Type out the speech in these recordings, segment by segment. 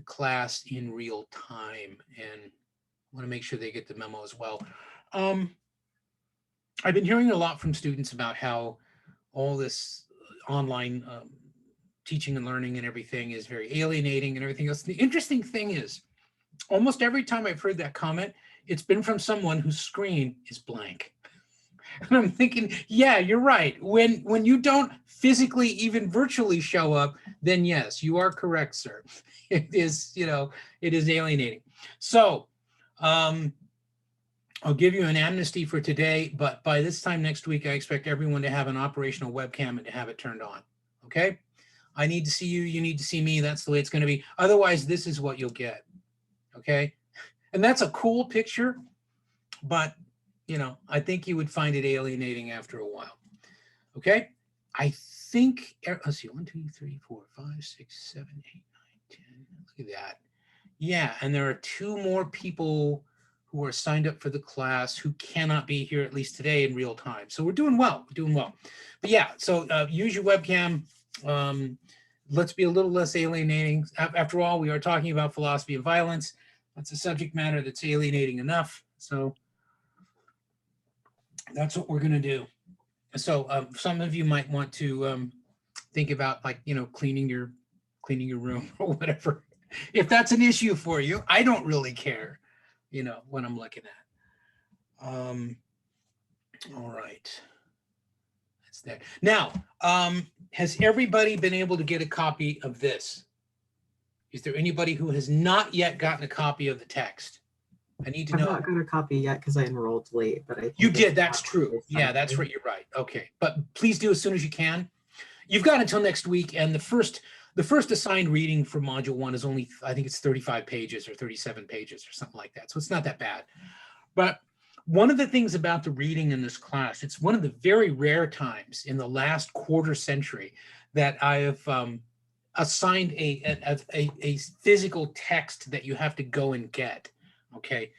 class in real time, and want to make sure they get the memo as well. Um, I've been hearing a lot from students about how all this online teaching and learning and everything is very alienating and everything else. The interesting thing is, almost every time I've heard that comment, it's been from someone whose screen is blank. And I'm thinking, yeah, you're right. When you don't physically, even virtually show up, then yes, you are correct, sir. It is, it is alienating. So I'll give you an amnesty for today, but by this time next week, I expect everyone to have an operational webcam and to have it turned on. Okay? I need to see you. You need to see me. That's the way it's going to be. Otherwise, this is what you'll get. Okay? And that's a cool picture, but I think you would find it alienating after a while. Okay? I think, let's see, 1, 2, 3, 4, 5, 6, 7, 8, 9, 10. Look at that. Yeah, and there are 2 more people who are signed up for the class who cannot be here, at least today, in real time. So we're doing well. We're doing well. But yeah, so use your webcam. Let's be a little less alienating. After all, we are talking about philosophy of violence. That's a subject matter that's alienating enough. So that's what we're going to do. So some of you might want to think about, like, cleaning your room or whatever. If that's an issue for you, I don't really care, what I'm looking at. All right. That's that. Now, has everybody been able to get a copy of this? Is there anybody who has not yet gotten a copy of the text? I need to know. I've not got a copy yet because I enrolled late, but I think you did. That's true. Yeah, that's right. You're right. Okay, but please do as soon as you can. You've got until next week, and the first assigned reading for Module 1 is only, I think it's 35 pages or 37 pages or something like that. So it's not that bad. But one of the things about the reading in this class, it's one of the very rare times in the last quarter century that I have assigned a physical text that you have to go and get. Okay,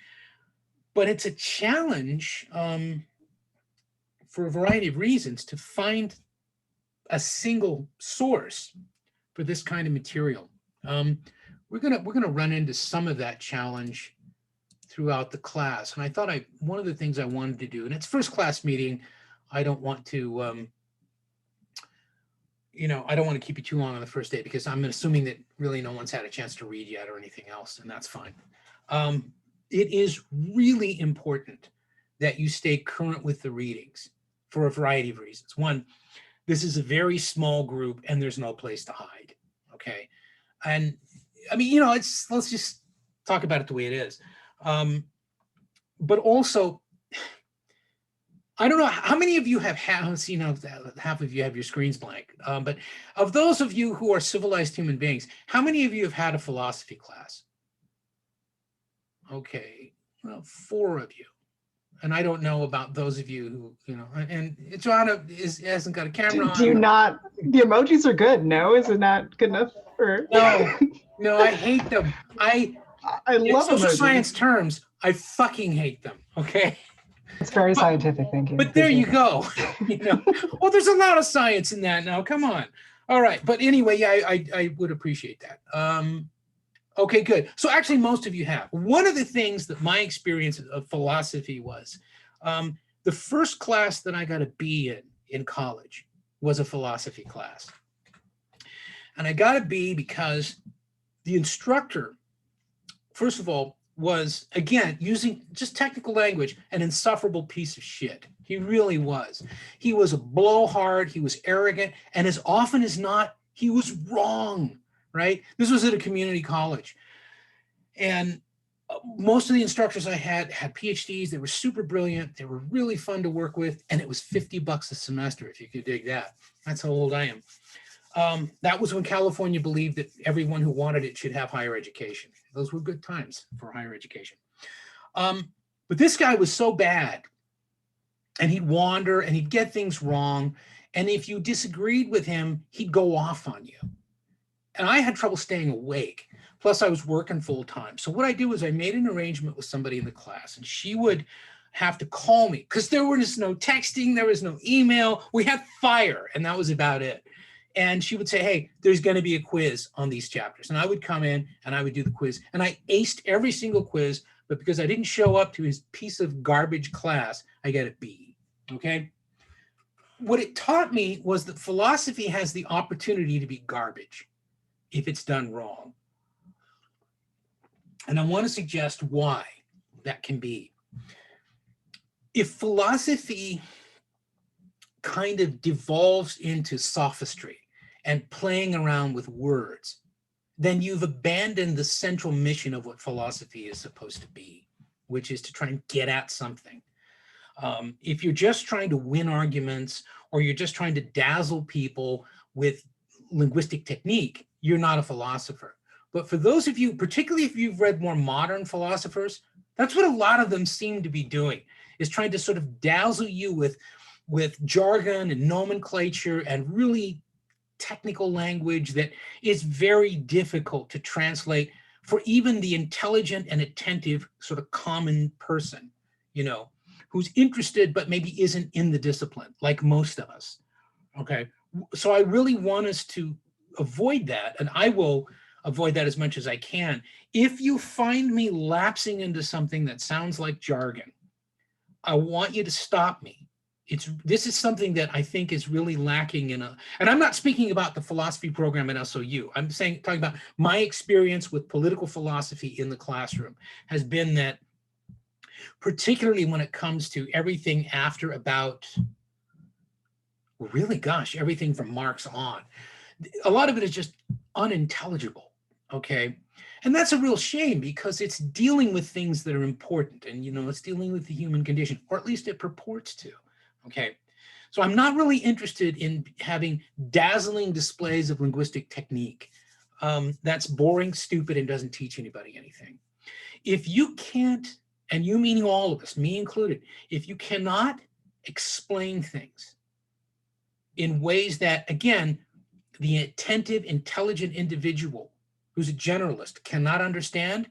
but it's a challenge for a variety of reasons to find a single source for this kind of material. We're gonna run into some of that challenge throughout the class, and I thought one of the things I wanted to do, and it's first class meeting, I don't want to I don't want to keep you too long on the first day, because I'm assuming that really no one's had a chance to read yet or anything else, and that's fine. It is really important that you stay current with the readings for a variety of reasons. One, this is a very small group and there's no place to hide, okay? And I mean, let's just talk about it the way it is. But also, I don't know how many of you have had, half of you have your screens blank, but of those of you who are civilized human beings, how many of you have had a philosophy class? Okay, well, 4 of you. And I don't know about those of you who, and Joanna hasn't got a camera on. Do you not, the emojis are good, no? Is it not good enough for? No, I hate them. I love social science terms, I fucking hate them, okay? It's very scientific thinking. But there you go. Well, there's a lot of science in that now, come on. All right, but anyway, yeah, I would appreciate that. Okay, good. So actually, most of you have. One of the things that my experience of philosophy was, the first class that I got a B in college was a philosophy class. And I got a B because the instructor, first of all, was, again, using just technical language, an insufferable piece of shit. He really was. He was a blowhard, he was arrogant, and as often as not, he was wrong. Right? This was at a community college. And most of the instructors I had PhDs. They were super brilliant. They were really fun to work with. And it was $50 a semester, if you could dig that. That's how old I am. That was when California believed that everyone who wanted it should have higher education. Those were good times for higher education. But this guy was so bad. And he'd wander and he'd get things wrong. And if you disagreed with him, he'd go off on you. And I had trouble staying awake. Plus, I was working full time. So what I did was I made an arrangement with somebody in the class, and she would have to call me because there was no texting, there was no email. We had fire, and that was about it. And she would say, hey, there's going to be a quiz on these chapters. And I would come in and I would do the quiz. And I aced every single quiz, but because I didn't show up to his piece of garbage class, I got a B, okay? What it taught me was that philosophy has the opportunity to be garbage if it's done wrong. And I want to suggest why that can be. If philosophy kind of devolves into sophistry and playing around with words, then you've abandoned the central mission of what philosophy is supposed to be, which is to try and get at something. If you're just trying to win arguments, or you're just trying to dazzle people with linguistic technique, you're not a philosopher. But for those of you, particularly if you've read more modern philosophers, that's what a lot of them seem to be doing, is trying to sort of dazzle you with jargon and nomenclature and really technical language that is very difficult to translate for even the intelligent and attentive sort of common person, you know, who's interested but maybe isn't in the discipline, like most of us, okay? So I really want us to avoid that, and I will avoid that as much as I can. If you find me lapsing into something that sounds like jargon, I want you to stop me. This is something that I think is really lacking and I'm not speaking about the philosophy program at SOU. I'm talking about my experience with political philosophy in the classroom has been that, particularly when it comes to everything after about, really, gosh, everything from Marx on, a lot of it is just unintelligible, okay? And that's a real shame, because it's dealing with things that are important, and, you know, it's dealing with the human condition, or at least it purports to, okay? So I'm not really interested in having dazzling displays of linguistic technique. That's boring, stupid, and doesn't teach anybody anything. If you can't, and you meaning all of us, me included, if you cannot explain things in ways that, again, the attentive, intelligent individual who's a generalist cannot understand,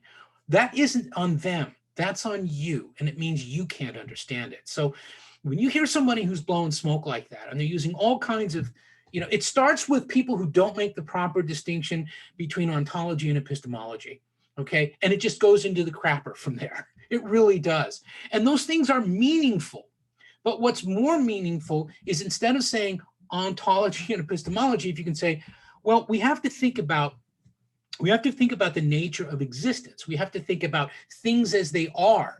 that isn't on them, that's on you, and it means you can't understand it. So when you hear somebody who's blowing smoke like that, and they're using all kinds of, you know, it starts with people who don't make the proper distinction between ontology and epistemology, okay? And it just goes into the crapper from there. It really does. And those things are meaningful. But what's more meaningful is, instead of saying ontology and epistemology, if you can say, well, we have to think about the nature of existence. We have to think about things as they are.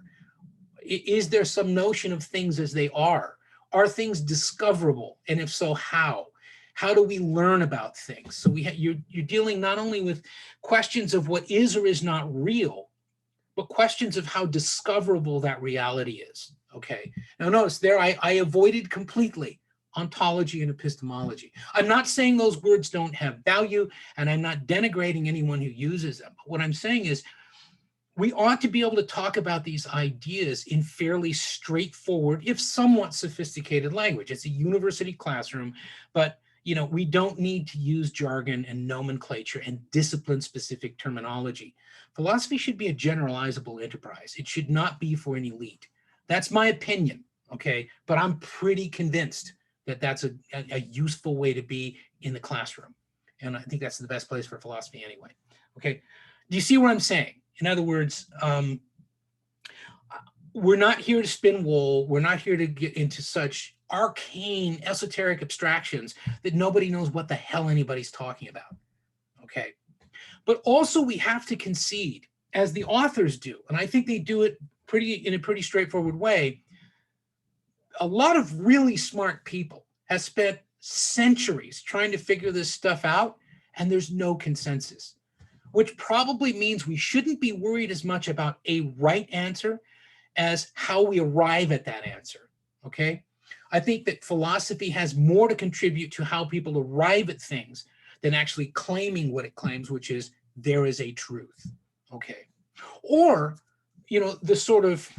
Is there some notion of things as they are? Are things discoverable? And if so, how? How do we learn about things? So you're dealing not only with questions of what is or is not real, but questions of how discoverable that reality is, okay? Now notice there, I avoided completely ontology and epistemology. I'm not saying those words don't have value, and I'm not denigrating anyone who uses them. What I'm saying is, we ought to be able to talk about these ideas in fairly straightforward, if somewhat sophisticated language. It's a university classroom, but you know, we don't need to use jargon and nomenclature and discipline-specific terminology. Philosophy should be a generalizable enterprise. It should not be for an elite. That's my opinion, okay? But I'm pretty convinced that that's a useful way to be in the classroom. And I think that's the best place for philosophy anyway, okay? Do you see what I'm saying? In other words, we're not here to spin wool. We're not here to get into such arcane, esoteric abstractions that nobody knows what the hell anybody's talking about, okay? But also we have to concede, as the authors do, and I think they do it in a pretty straightforward way. A lot of really smart people have spent centuries trying to figure this stuff out, and there's no consensus, which probably means we shouldn't be worried as much about a right answer as how we arrive at that answer, okay? I think that philosophy has more to contribute to how people arrive at things than actually claiming what it claims, which is there is a truth, okay? Or, you know, the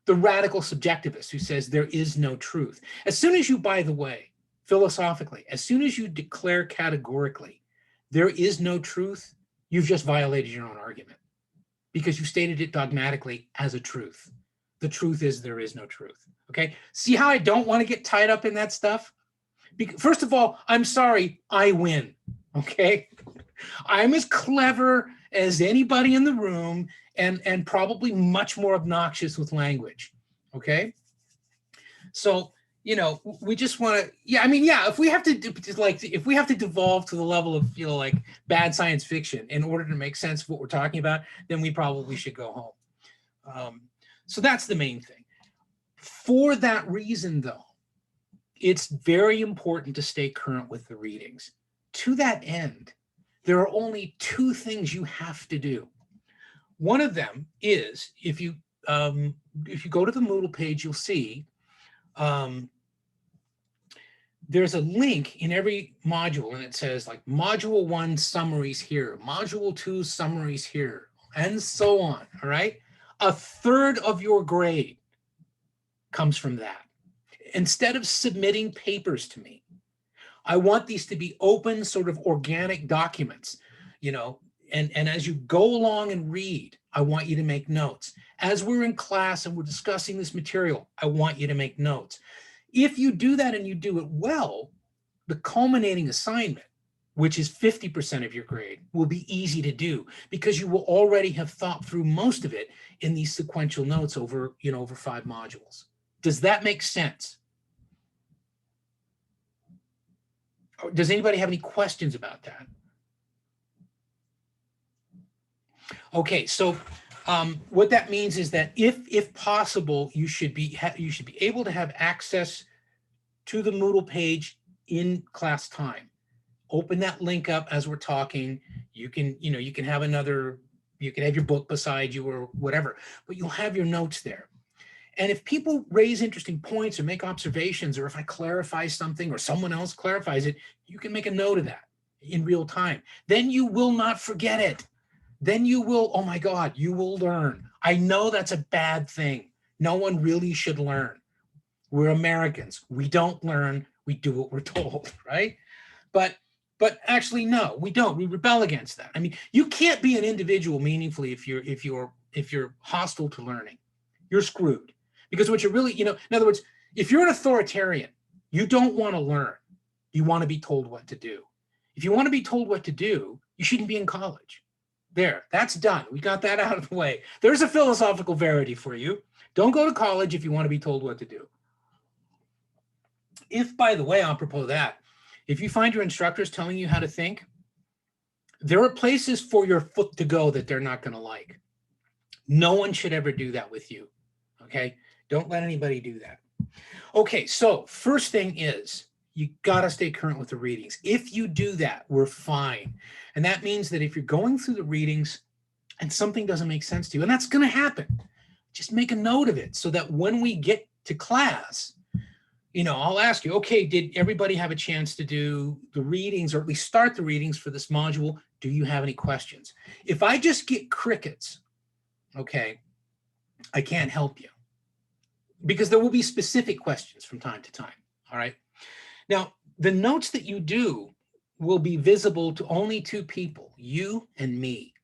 radical subjectivist who says there is no truth. As soon as you, by the way, philosophically, as soon as you declare categorically there is no truth, you've just violated your own argument, because you stated it dogmatically as a truth. The truth is there is no truth, okay? See how I don't want to get tied up in that stuff? First of all, I'm sorry, I win, okay? I'm as clever as anybody in the room and probably much more obnoxious with language, okay? So, you know, we just want to, yeah, I mean, yeah, if we have to do, like, if we have to devolve to the level of, you know, like bad science fiction in order to make sense of what we're talking about, then we probably should go home. So that's the main thing. For that reason, though, it's very important to stay current with the readings. To that end, there are only two things you have to do. One of them is if you go to the Moodle page, you'll see there's a link in every module, and it says like module 1 summaries here, module 2 summaries here, and so on. All right, a third of your grade comes from that. Instead of submitting papers to me, I want these to be open, sort of organic documents, you know, and as you go along and read, I want you to make notes. As we're in class and we're discussing this material, I want you to make notes. If you do that and you do it well, the culminating assignment, which is 50% of your grade, will be easy to do because you will already have thought through most of it in these sequential notes over, you know, over 5 modules. Does that make sense? Does anybody have any questions about that? Okay, so what that means is that if possible, you should be able to have access to the Moodle page in class time. Open that link up as we're talking. You can, you know, you can have your book beside you or whatever, but you'll have your notes there. And if people raise interesting points or make observations, or if I clarify something or someone else clarifies it, you can make a note of that in real time. Then you will not forget it. Then you will, oh my God, you will learn. I know that's a bad thing. No one really should learn. We're Americans. We don't learn. We do what we're told, right? But actually, no, we don't. We rebel against that. I mean, you can't be an individual meaningfully if you're hostile to learning. You're screwed. Because what you're really, you know, in other words, if you're an authoritarian, you don't want to learn. You want to be told what to do. If you want to be told what to do, you shouldn't be in college. There, that's done. We got that out of the way. There's a philosophical verity for you. Don't go to college if you want to be told what to do. If, by the way, apropos that, if you find your instructors telling you how to think, there are places for your foot to go that they're not going to like. No one should ever do that with you, okay? Don't let anybody do that. Okay, so first thing is you got to stay current with the readings. If you do that, we're fine. And that means that if you're going through the readings and something doesn't make sense to you, and that's going to happen, just make a note of it so that when we get to class, you know, I'll ask you, okay, did everybody have a chance to do the readings or at least start the readings for this module? Do you have any questions? If I just get crickets, okay, I can't help you because there will be specific questions from time to time, all right? Now, the notes that you do will be visible to only 2 people, you and me.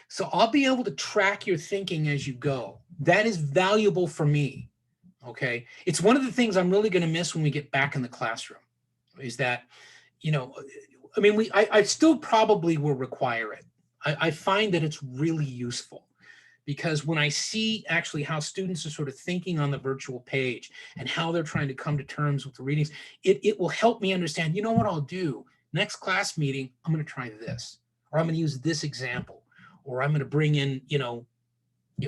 So I'll be able to track your thinking as you go. That is valuable for me, okay? It's one of the things I'm really going to miss when we get back in the classroom is that, you know, I mean, I still probably will require it. I find that it's really useful because when I see actually how students are sort of thinking on the virtual page and how they're trying to come to terms with the readings, it will help me understand, you know what I'll do? Next class meeting, I'm going to try this, or I'm going to use this example, or I'm going to bring in, you know,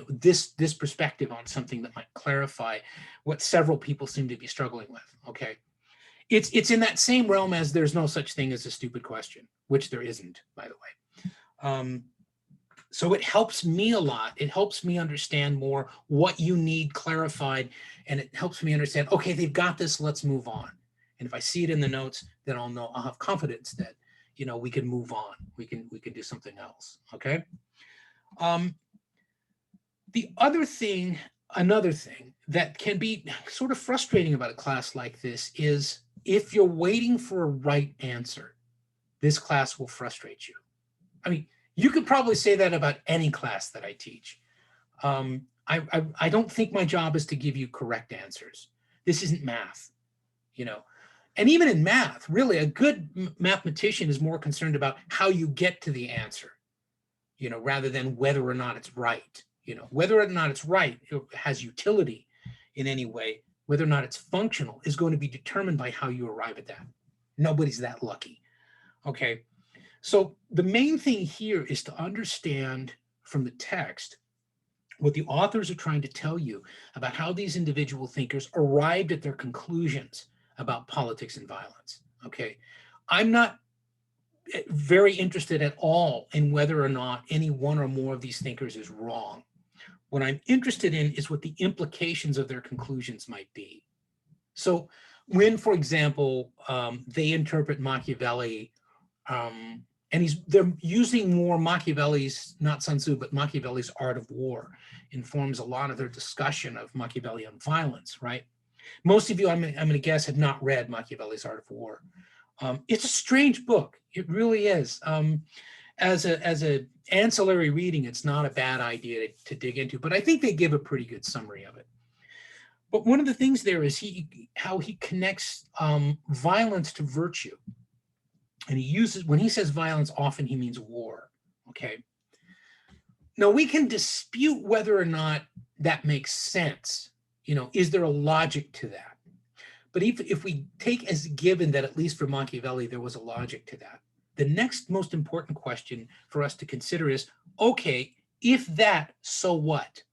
this perspective on something that might clarify what several people seem to be struggling with, okay? It's in that same realm as there's no such thing as a stupid question, which there isn't, by the way. So it helps me a lot. It helps me understand more what you need clarified, and it helps me understand, okay, they've got this, let's move on. And if I see it in the notes, then I'll know, I'll have confidence that, you know, we can move on. We can do something else, okay? The other thing, another thing that can be sort of frustrating about a class like this is if you're waiting for a right answer, this class will frustrate you. I mean, you could probably say that about any class that I teach. I don't think my job is to give you correct answers. This isn't math, you know. And even in math, really, a good mathematician is more concerned about how you get to the answer, rather than whether or not it's right. Whether or not it's right, it has utility in any way, whether or not it's functional is going to be determined by how you arrive at that. Nobody's that lucky. Okay. So the main thing here is to understand from the text what the authors are trying to tell you about how these individual thinkers arrived at their conclusions about politics and violence. Okay. I'm not very interested at all in whether or not any one or more of these thinkers is wrong. What I'm interested in is what the implications of their conclusions might be. So when, for example, they interpret Machiavelli, and they're using more Machiavelli's, not Sun Tzu, but Machiavelli's Art of War informs a lot of their discussion of Machiavellian violence, right? Most of you, I'm going to guess, have not read Machiavelli's Art of War. It's a strange book. It really is. As a ancillary reading, it's not a bad idea to dig into, but I think they give a pretty good summary of it. But one of the things there is how he connects violence to virtue. And when he says violence, often he means war, okay? Now, we can dispute whether or not that makes sense. Is there a logic to that? But if we take as given that at least for Machiavelli, there was a logic to that, the next most important question for us to consider is, okay, if that, so what?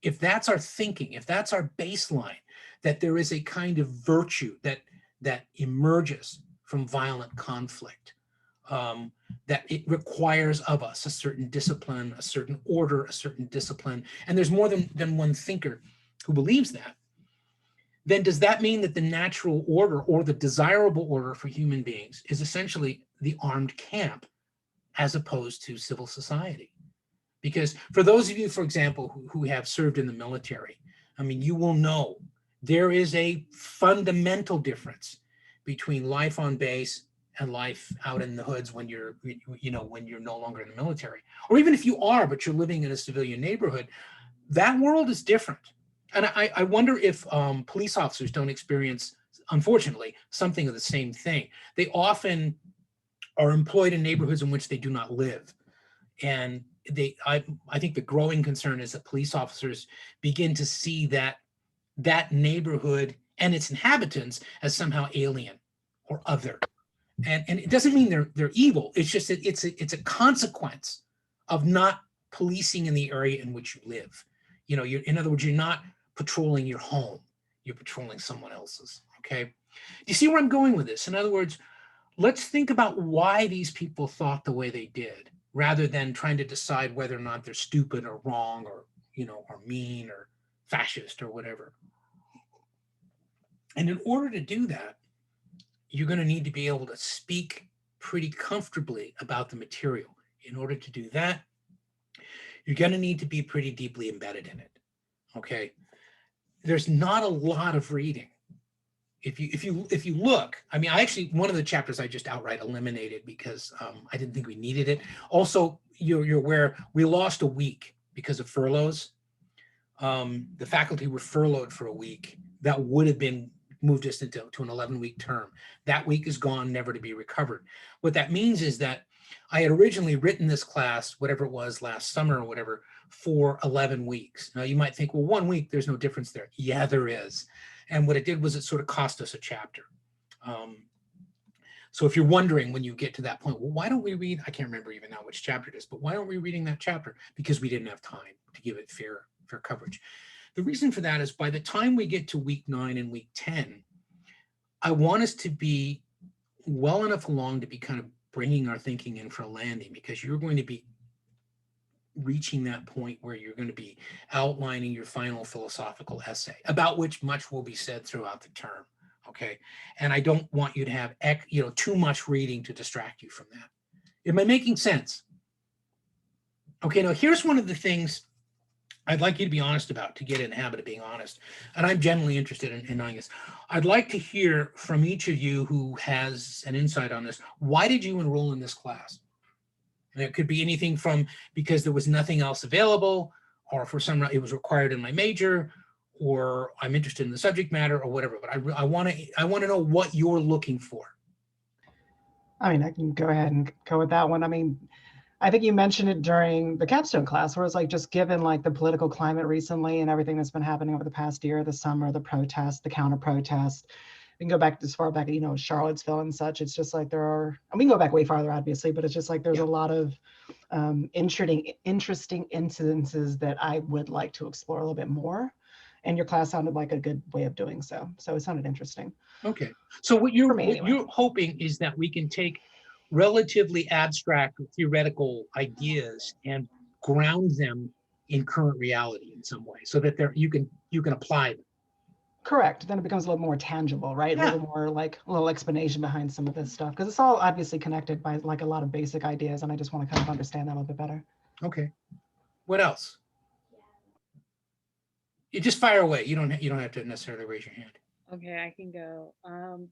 If that's our thinking, if that's our baseline, that there is a kind of virtue that emerges from violent conflict, that it requires of us a certain discipline, a certain order, a certain discipline, and there's more than one thinker who believes that, then does that mean that the natural order or the desirable order for human beings is essentially the armed camp as opposed to civil society? Because for those of you, for example, who have served in the military, you will know there is a fundamental difference between life on base and life out in the hoods when you're no longer in the military. Or even if you are, but you're living in a civilian neighborhood, that world is different. And I wonder if police officers don't experience, unfortunately, something of the same thing. They often are employed in neighborhoods in which they do not live. And I think the growing concern is that police officers begin to see that neighborhood and its inhabitants as somehow alien or other. And it doesn't mean they're evil. It's just that it's a consequence of not policing in the area in which you live. In other words, you're not patrolling your home, you're patrolling someone else's, okay? Do you see where I'm going with this? In other words, let's think about why these people thought the way they did, rather than trying to decide whether or not they're stupid or wrong or, or mean or fascist or whatever. And in order to do that, you're going to need to be able to speak pretty comfortably about the material. In order to do that, you're going to need to be pretty deeply embedded in it, okay? There's not a lot of reading. If you look, one of the chapters I just outright eliminated because I didn't think we needed it. Also, you're aware we lost a week because of furloughs. The faculty were furloughed for a week. That would have been moved us into an 11-week term. That week is gone, never to be recovered. What that means is that I had originally written this class, whatever it was last summer or whatever, for 11 weeks. Now you might think, well, 1 week, there's no difference there. Yeah, there is. And what it did was it sort of cost us a chapter. So if you're wondering when you get to that point, well, why don't we read, I can't remember even now which chapter it is, but why aren't we reading that chapter? Because we didn't have time to give it fair coverage. The reason for that is by the time we get to week 9 and week 10, I want us to be well enough along to be kind of bringing our thinking in for a landing, because you're going to be reaching that point where you're going to be outlining your final philosophical essay, about which much will be said throughout the term, okay? And I don't want you to have too much reading to distract you from that. Am I making sense? Okay, now here's one of the things I'd like you to be honest about, to get in the habit of being honest. And I'm generally interested in knowing this. I'd like to hear from each of you who has an insight on this. Why did you enroll in this class? And it could be anything from because there was nothing else available, or for some it was required in my major, or I'm interested in the subject matter or whatever, but I want to know what you're looking for. I mean, I can go ahead and go with that one. I mean, I think you mentioned it during the capstone class, where it's like, just given like the political climate recently and everything that's been happening over the past year, the summer, the protest, the counter protest. We can go back as far back, Charlottesville and such. It's just like and we can go back way farther, obviously, but it's just like there's a lot of interesting incidences that I would like to explore a little bit more. And your class sounded like a good way of doing so. So it sounded interesting. Okay. So what you're anyway. hoping is that we can take relatively abstract or theoretical ideas and ground them in current reality in some way, so that you can apply them. Correct. Then it becomes a little more tangible, right? Yeah. A little more like a little explanation behind some of this stuff, because it's all obviously connected by like a lot of basic ideas, and I just want to kind of understand that a little bit better. Okay. What else? You just fire away. You don't have to necessarily raise your hand. Okay, I can go.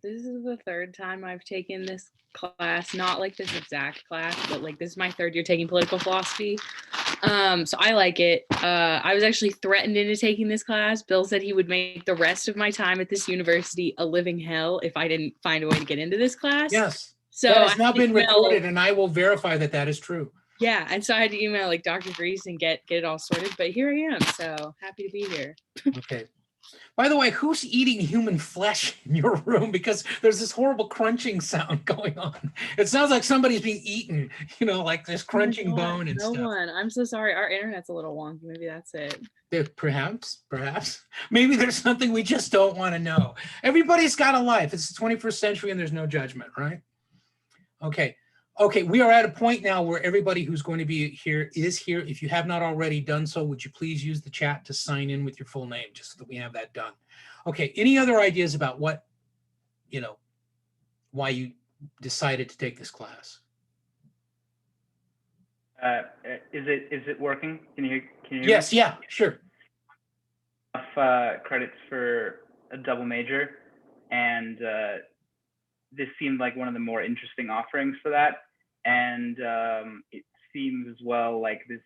This is the third time I've taken this class, not like this exact class, but like this is my third year taking political philosophy. So I like it. I was actually threatened into taking this class. Bill said he would make the rest of my time at this university a living hell if I didn't find a way to get into this class. Yes. So that has now been recorded, and I will verify that is true. Yeah, and so I had to email like Dr. Grease and get it all sorted, but here I am, so happy to be here. Okay. By the way, who's eating human flesh in your room? Because there's this horrible crunching sound going on. It sounds like somebody's being eaten, like this crunching bone and stuff. No one. I'm so sorry. Our internet's a little wonky. Maybe that's it. Perhaps. Maybe there's something we just don't want to know. Everybody's got a life. It's the 21st century and there's no judgment, right? Okay, we are at a point now where everybody who's going to be here is here. If you have not already done so, would you please use the chat to sign in with your full name, just so that we have that done. Okay, any other ideas about why you decided to take this class? Is it working? Can you hear Yes, me? yeah, sure. Enough credits for a double major, and this seemed like one of the more interesting offerings for that. And it seems as well like it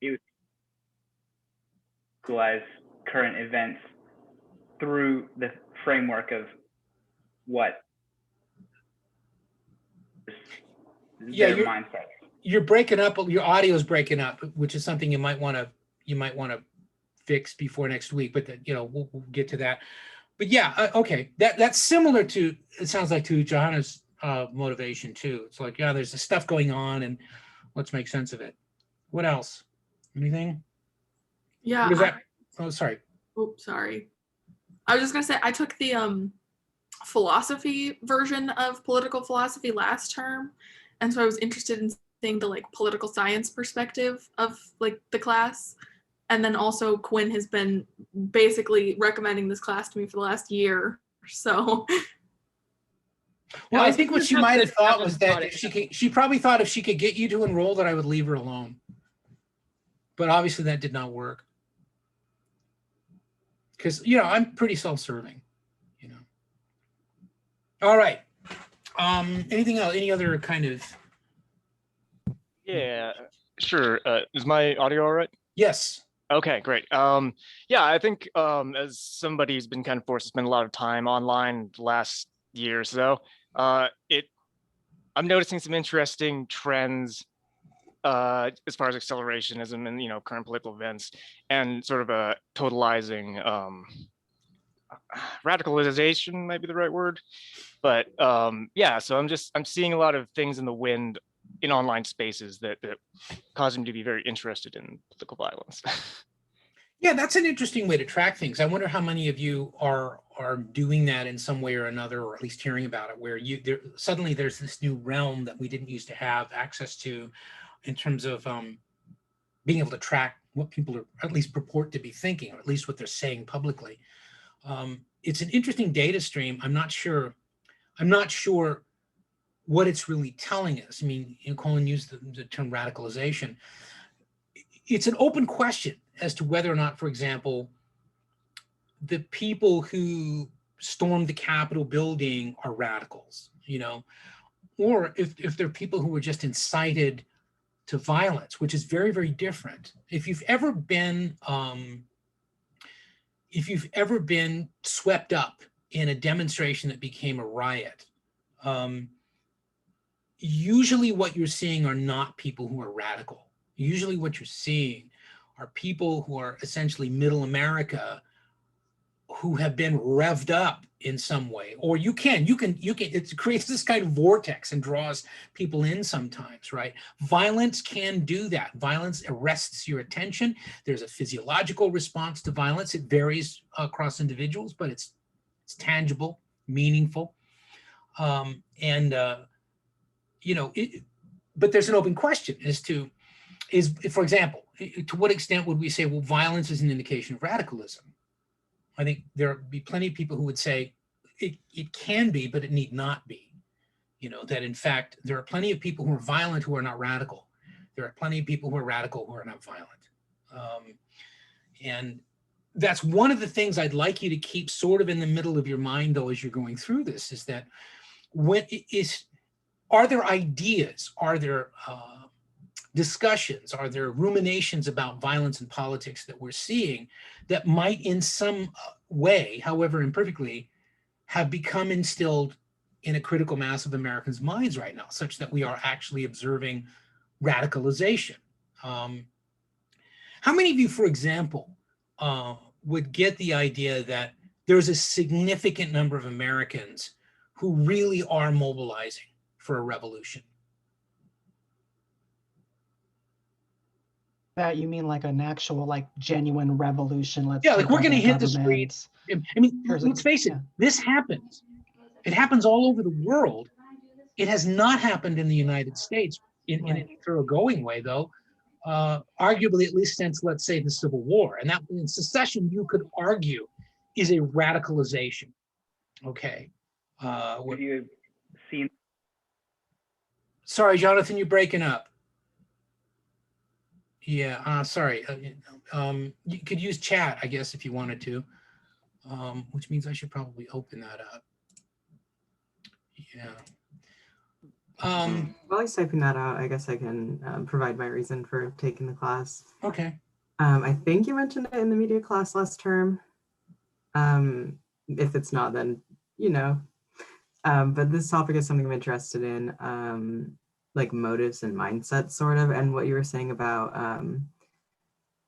would utilize current events through the framework of what their mindset. You're breaking up. Your audio is breaking up, which is something you might want to fix before next week. But we'll get to that. But yeah, okay, that's similar to, it sounds like, to Johanna's motivation too. It's like, yeah, there's this stuff going on and let's make sense of it. What else? Anything? Yeah. Sorry. Oops, sorry. I was just gonna say, I took the philosophy version of political philosophy last term, and so I was interested in seeing the like political science perspective of like the class. And then also Quinn has been basically recommending this class to me for the last year. So. Well, I think what she might have thought was that if she probably thought if she could get you to enroll, that I would leave her alone. But obviously that did not work. Because, I'm pretty self-serving, All right. Anything else? Any other kind of? Yeah, sure. Is my audio all right? Yes. Okay, great. Yeah, I think as somebody who's been kind of forced to spend a lot of time online the last year or so, I'm noticing some interesting trends as far as accelerationism and current political events, and sort of a totalizing radicalization might be the right word. But yeah, so I'm seeing a lot of things in the wind in online spaces that cause him to be very interested in political violence. Yeah, that's an interesting way to track things. I wonder how many of you are doing that in some way or another, or at least hearing about it, where suddenly there's this new realm that we didn't used to have access to, in terms of being able to track what people are at least purport to be thinking, or at least what they're saying publicly. It's an interesting data stream. I'm not sure what it's really telling us. I mean, Colin used the term radicalization. It's an open question as to whether or not, for example, the people who stormed the Capitol building are radicals, or if they're people who were just incited to violence, which is very, very different. If you've ever been if you've ever been swept up in a demonstration that became a riot, usually what you're seeing are not people who are radical. Usually what you're seeing are people who are essentially middle America who have been revved up in some way, or you can, it creates this kind of vortex and draws people in sometimes, right? Violence can do that. Violence arrests your attention. There's a physiological response to violence. It varies across individuals, but it's tangible, meaningful. You know, but there's an open question as to, for example, to what extent would we say, well, violence is an indication of radicalism? I think there would be plenty of people who would say it can be, but it need not be. You know, that in fact, there are plenty of people who are violent who are not radical. There are plenty of people who are radical who are not violent. And that's one of the things I'd like you to keep sort of in the middle of your mind, though, as you're going through this, is that are there ideas? Are there discussions? Are there ruminations about violence and politics that we're seeing that might in some way, however imperfectly, have become instilled in a critical mass of Americans' minds right now, such that we are actually observing radicalization? How many of you, for example, would get the idea that there's a significant number of Americans who really are mobilizing for a revolution? That you mean like an actual, like genuine revolution? Let's Yeah, like take we're over going to hit the government. streets. I mean, Here's let's face it, yeah. this happens. It happens all over the world. It has not happened in the United States in any thoroughgoing way, though. Arguably, at least since, let's say, the Civil War. And that in secession, you could argue, is a radicalization. Okay. Have you seen? Sorry, Jonathan, you're breaking up. Yeah, sorry. You could use chat, I guess, if you wanted to, which means I should probably open that up. Yeah. While he's typing that out, I guess I can provide my reason for taking the class. Okay. I think you mentioned it in the media class last term. If it's not, then, you know. But this topic is something I'm interested in, like motives and mindset, sort of. And what you were saying about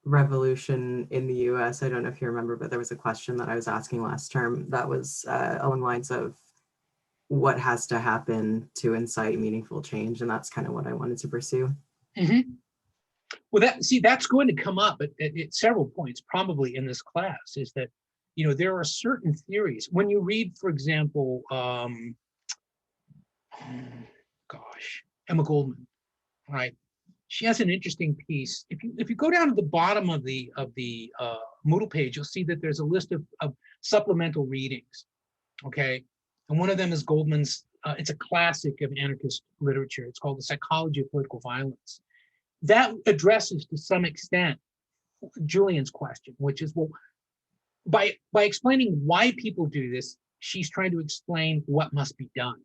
revolution in the US, I don't know if you remember, but there was a question that I was asking last term that was along the lines of what has to happen to incite meaningful change. And that's kind of what I wanted to pursue. Mm-hmm. Well, that's going to come up at several points, probably in this class, is that, you know, there are certain theories. When you read, for example, Emma Goldman, right? She has an interesting piece. If you go down to the bottom of the Moodle page, you'll see that there's a list of supplemental readings, okay? And one of them is Goldman's, it's a classic of anarchist literature. It's called The Psychology of Political Violence. That addresses, to some extent, Julian's question, which is, well, by explaining why people do this, she's trying to explain what must be done.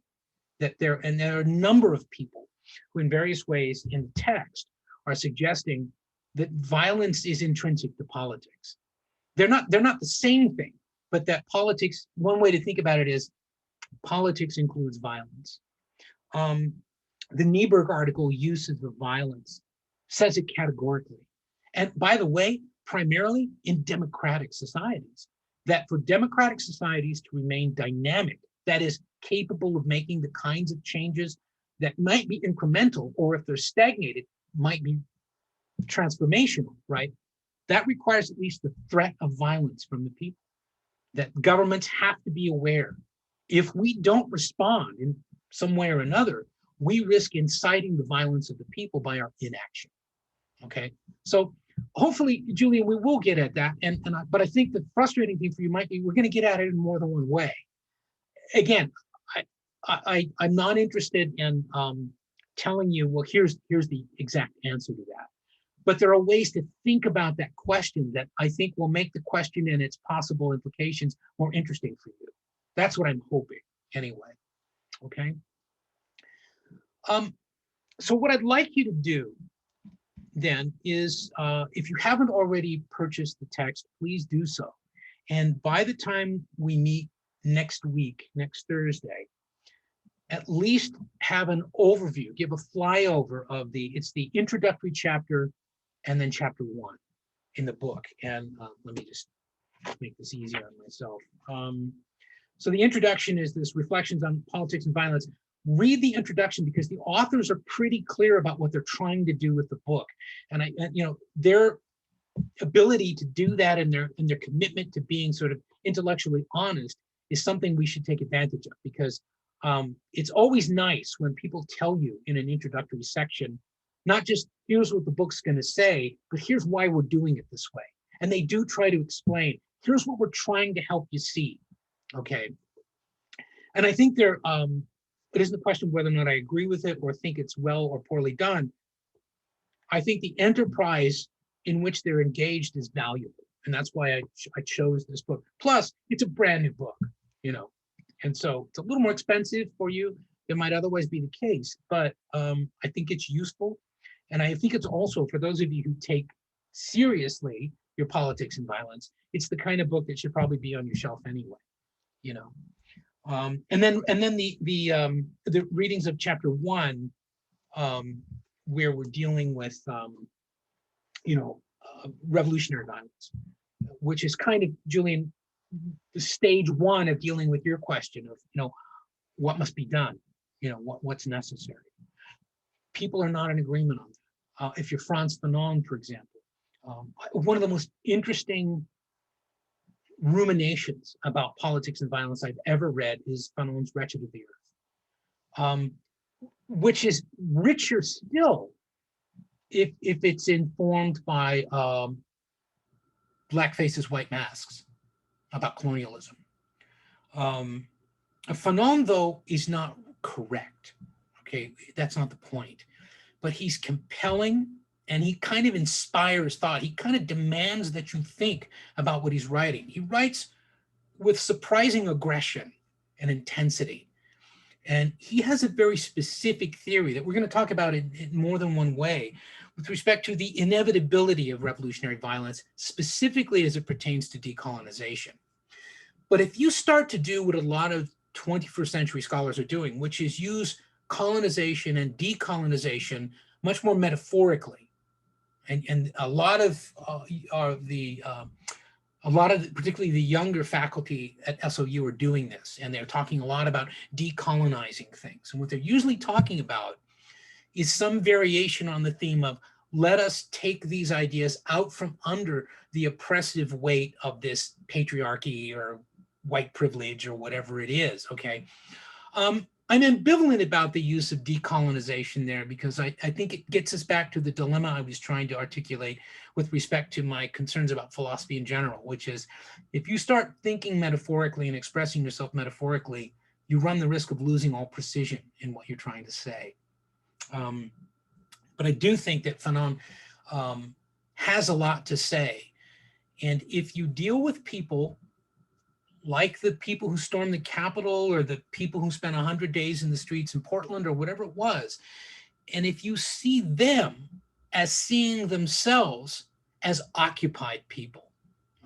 There are a number of people who in various ways in the text are suggesting that violence is intrinsic to politics. They're not the same thing, but that politics, one way to think about it is politics includes violence. The Nieberg article, Uses of Violence, says it categorically. And by the way, primarily in democratic societies, that for democratic societies to remain dynamic, that is capable of making the kinds of changes that might be incremental, or if they're stagnated, might be transformational, right? That requires at least the threat of violence from the people, that governments have to be aware. If we don't respond in some way or another, we risk inciting the violence of the people by our inaction, okay? So hopefully, Julian, we will get at that. But I think the frustrating thing for you might be, we're gonna get at it in more than one way. Again, I'm not interested in telling you, well, here's the exact answer to that. But there are ways to think about that question that I think will make the question and its possible implications more interesting for you. That's what I'm hoping, anyway. Okay. So what I'd like you to do then is, if you haven't already purchased the text, please do so. And by the time we meet next week, next Thursday, at least have an overview, give a flyover of it's the introductory chapter and then chapter 1 in the book. And let me just make this easier on myself. So the introduction is this reflections on politics and violence. Read the introduction because the authors are pretty clear about what they're trying to do with the book. And their ability to do that and their commitment to being sort of intellectually honest is something we should take advantage of, because it's always nice when people tell you in an introductory section, not just here's what the book's going to say, but here's why we're doing it this way. And they do try to explain, here's what we're trying to help you see. Okay. And I think it isn't a question of whether or not I agree with it or think it's well or poorly done. I think the enterprise in which they're engaged is valuable. And that's why I chose this book. Plus, it's a brand new book, and so it's a little more expensive for you than might otherwise be the case. But I think it's useful. And I think it's also, for those of you who take seriously your politics and violence, it's the kind of book that should probably be on your shelf anyway, And then the readings of chapter 1, where we're dealing with revolutionary violence, which is kind of, Julian, the stage 1 of dealing with your question of what must be done, what's necessary. People are not in agreement on that. If you're Frantz Fanon, for example, one of the most interesting ruminations about politics and violence I've ever read is Fanon's Wretched of the Earth, which is richer still if it's informed by black faces, white masks about colonialism. Fanon, though, is not correct. Okay, that's not the point. But he's compelling, and he kind of inspires thought. He kind of demands that you think about what he's writing. He writes with surprising aggression and intensity. And he has a very specific theory that we're going to talk about in more than one way with respect to the inevitability of revolutionary violence, specifically as it pertains to decolonization. But if you start to do what a lot of 21st century scholars are doing, which is use colonization and decolonization much more metaphorically, and a lot of particularly the younger faculty at SOU are doing this, and they're talking a lot about decolonizing things. And what they're usually talking about is some variation on the theme of, let us take these ideas out from under the oppressive weight of this patriarchy or white privilege or whatever it is, okay? I'm ambivalent about the use of decolonization there, because I think it gets us back to the dilemma I was trying to articulate with respect to my concerns about philosophy in general, which is if you start thinking metaphorically and expressing yourself metaphorically, you run the risk of losing all precision in what you're trying to say. But I do think that Fanon has a lot to say. And if you deal with people like the people who stormed the Capitol or the people who spent 100 days in the streets in Portland or whatever it was, and if you see them as seeing themselves as occupied people,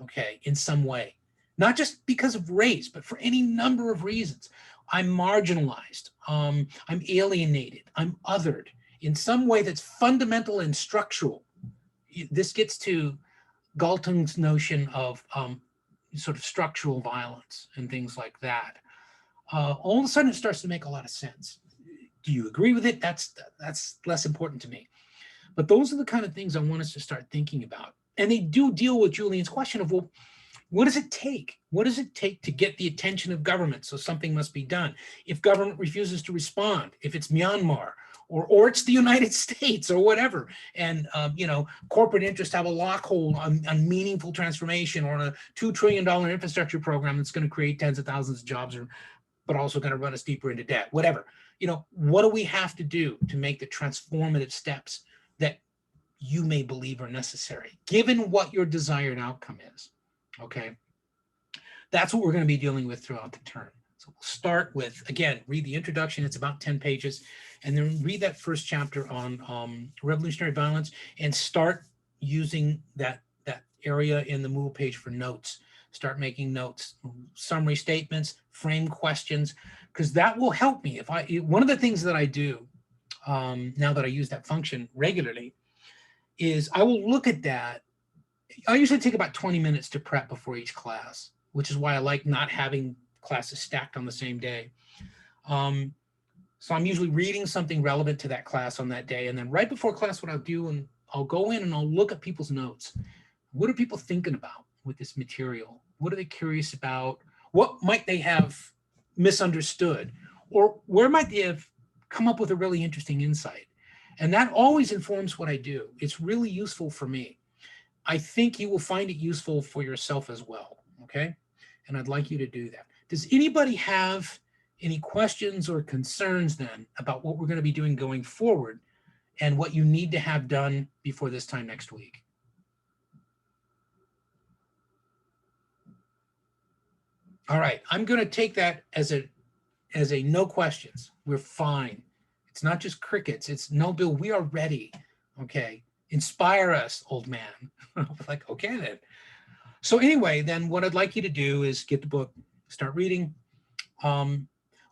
okay, in some way, not just because of race, but for any number of reasons. I'm marginalized, I'm alienated, I'm othered in some way that's fundamental and structural. This gets to Galton's notion of sort of structural violence and things like that. All of a sudden it starts to make a lot of sense. Do you agree with it? That's less important to me. But those are the kind of things I want us to start thinking about. And they do deal with Julian's question of, well, what does it take? What does it take to get the attention of government? So something must be done. If government refuses to respond, if it's Myanmar, or it's the United States or whatever, and corporate interests have a lockhold on meaningful transformation or on a $2 trillion infrastructure program that's going to create tens of thousands of jobs, but also going to run us deeper into debt, whatever. What do we have to do to make the transformative steps that you may believe are necessary, given what your desired outcome is? Okay, that's what we're going to be dealing with throughout the term. So we'll start with, again, read the introduction. It's about 10 pages. And then read that first chapter on revolutionary violence and start using that area in the Moodle page for notes start making notes, summary statements, frame questions, because that will help me. One of the things that I do now that I use that function regularly is I will look at that. I usually take about 20 minutes to prep before each class, which is why I like not having classes stacked on the same day. So I'm usually reading something relevant to that class on that day. And then right before class, what I'll do, and I'll go in and I'll look at people's notes. What are people thinking about with this material? What are they curious about? What might they have misunderstood? Or where might they have come up with a really interesting insight? And that always informs what I do. It's really useful for me. I think you will find it useful for yourself as well, okay? And I'd like you to do that. Does anybody have any questions or concerns then about what we're going to be doing going forward and what you need to have done before this time next week? All right, I'm going to take that as a no questions. We're fine. It's not just crickets. It's no, Bill, we are ready. Okay, inspire us, old man. Like, okay then. So anyway, then what I'd like you to do is get the book, start reading.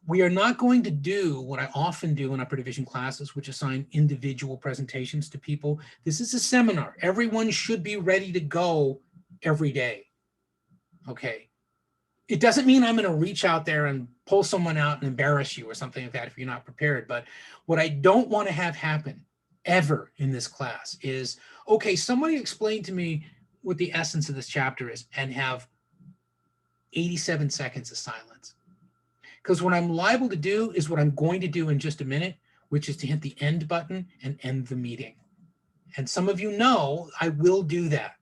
We are not going to do what I often do in upper division classes, which assign individual presentations to people. This is a seminar. Everyone should be ready to go every day. Okay. It doesn't mean I'm going to reach out there and pull someone out and embarrass you or something like that if you're not prepared. But what I don't want to have happen ever in this class is, okay, somebody explain to me what the essence of this chapter is and have 87 seconds of silence. Because what I'm liable to do is what I'm going to do in just a minute, which is to hit the end button and end the meeting. And some of you know I will do that.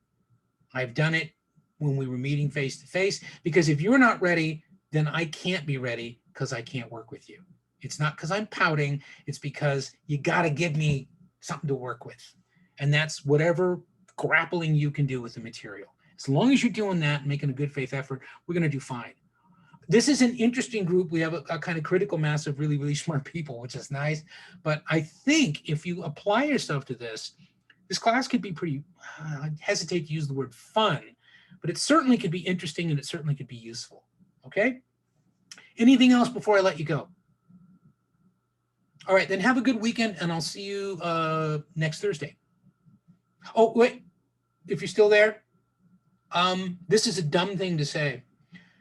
I've done it when we were meeting face to face, because if you're not ready, then I can't be ready because I can't work with you. It's not because I'm pouting, it's because you got to give me something to work with. And that's whatever grappling you can do with the material. As long as you're doing that and making a good faith effort, we're going to do fine. This is an interesting group. We have a kind of critical mass of really, really smart people, which is nice. But I think if you apply yourself to this class could be pretty, I hesitate to use the word fun, but it certainly could be interesting and it certainly could be useful. Okay? Anything else before I let you go? All right, then have a good weekend and I'll see you next Thursday. Oh, wait, if you're still there, this is a dumb thing to say.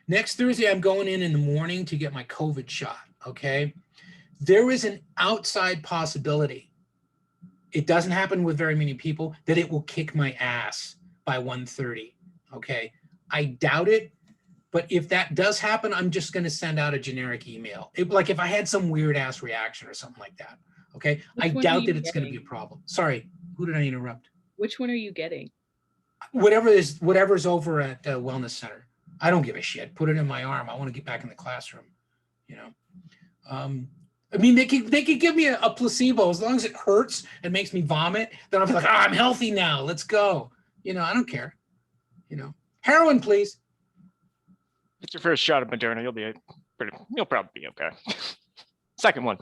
Next Thursday, I'm going in the morning to get my COVID shot, okay? There is an outside possibility, it doesn't happen with very many people, that it will kick my ass by 1:30, okay? I doubt it, but if that does happen, I'm just gonna send out a generic email. Like if I had some weird ass reaction or something like that, okay? I doubt that it's gonna be a problem. Sorry, who did I interrupt? Which one are you getting? Whatever's over at Wellness Center. I don't give a shit. Put it in my arm. I want to get back in the classroom. You know, I mean, they could give me a placebo as long as it hurts and makes me vomit. Then I'll be like, oh, I'm healthy now. Let's go. You know, I don't care. You know, heroin, please. It's your first shot of Moderna. You'll probably be okay. Second one.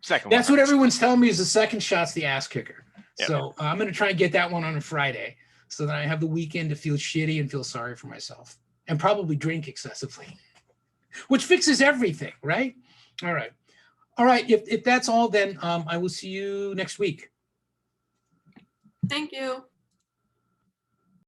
That's what everyone's telling me is the second shot's the ass kicker. Yeah, So I'm going to try and get that one on a Friday so that I have the weekend to feel shitty and feel sorry for myself. And probably drink excessively, which fixes everything, right? All right. All right, if that's all, then I will see you next week. Thank you.